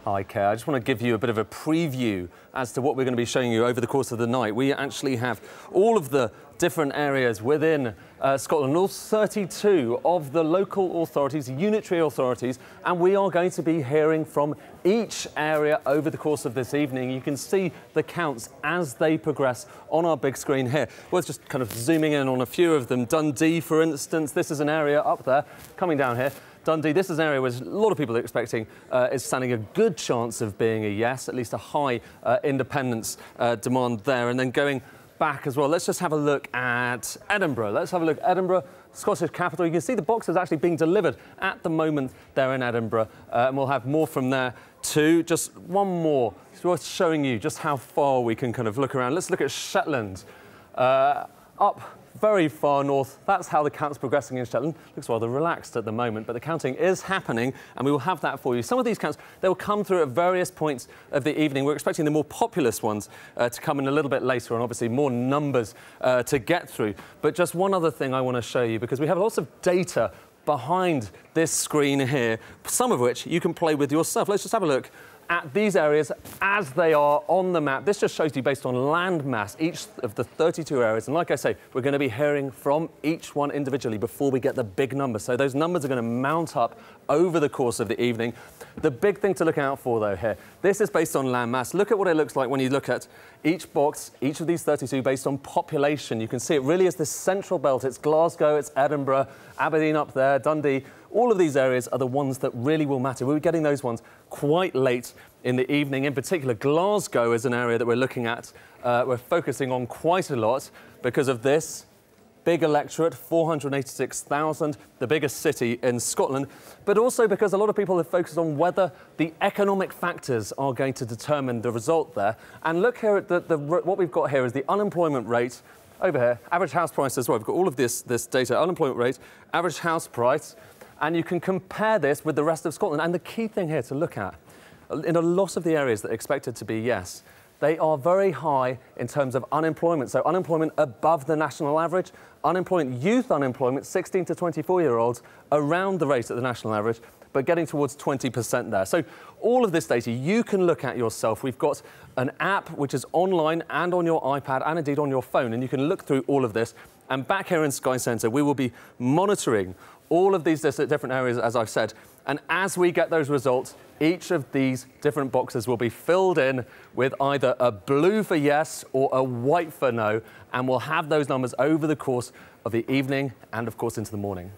Hi, Kay. I just want to give you a bit of a preview as to what we're going to be showing you over the course of the night. We actually have all of the different areas within Scotland, all 32 of the local authorities, unitary authorities, and we are going to be hearing from each area over the course of this evening. You can see the counts as they progress on our big screen here. We're just kind of zooming in on a few of them. Dundee, for instance, this is an area up there, coming down here. Dundee, this is an area where a lot of people are expecting is standing a good chance of being a yes, at least a high independence demand there. And then going back as well, let's just have a look at Edinburgh. Let's have a look at Edinburgh, Scottish capital. You can see the boxes actually being delivered at the moment there in Edinburgh. And we'll have more from there too. Just one more. It's worth showing you just how far we can kind of look around. Let's look at Shetland. Up very far north. That's how the count's progressing in Shetland. Looks rather relaxed at the moment, but the counting is happening, and we will have that for you. Some of these counts, they will come through at various points of the evening. We're expecting the more populous ones to come in a little bit later, and obviously more numbers to get through. But just one other thing I want to show you, because we have lots of data behind this screen here, some of which you can play with yourself. Let's just have a look at these areas as they are on the map. This just shows you based on land mass, each of the 32 areas. And like I say, we're going to be hearing from each one individually before we get the big numbers. So those numbers are going to mount up over the course of the evening. The big thing to look out for, though, here, this is based on land mass. Look at what it looks like when you look at each box, each of these 32 based on population. You can see it really is this central belt. It's Glasgow, it's Edinburgh, Aberdeen up there, Dundee. All of these areas are the ones that really will matter. We'll be getting those ones quite late in the evening. In particular, Glasgow is an area that we're looking at. We're focusing on quite a lot because of this big electorate, 486,000, the biggest city in Scotland, but also because a lot of people have focused on whether the economic factors are going to determine the result there. And look here at what we've got here is the unemployment rate over here, average house price as well. We've got all of this data, unemployment rate, average house price, and you can compare this with the rest of Scotland. And the key thing here to look at, in a lot of the areas that are expected to be yes, they are very high in terms of unemployment. So unemployment above the national average, youth unemployment, 16 to 24-year-olds, around the rate at the national average, but getting towards 20% there. So all of this data you can look at yourself. We've got an app which is online and on your iPad and indeed on your phone, and you can look through all of this. And back here in Sky Centre, we will be monitoring all of these different areas, as I've said. And as we get those results, each of these different boxes will be filled in with either a blue for yes or a white for no. And we'll have those numbers over the course of the evening and, of course, into the morning.